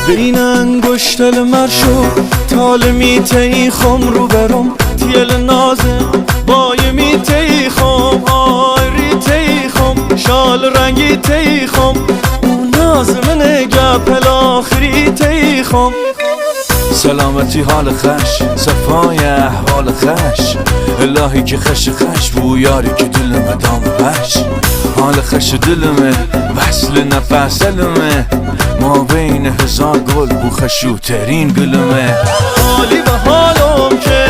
بین انگشت المرشو تال میتی خم رو برم تیل نازه بای میتی خم آری تی خم شال رنگی تی خم اون ناز من گپل آخری تی خم سلامتی حال خش صفای احوال خش الهی که خش بو یاری که دلمه دام بش حال خش دلمه وصل نفس دلمه ما بین هزار گل بو خشوترین گلمه حالی به حالم که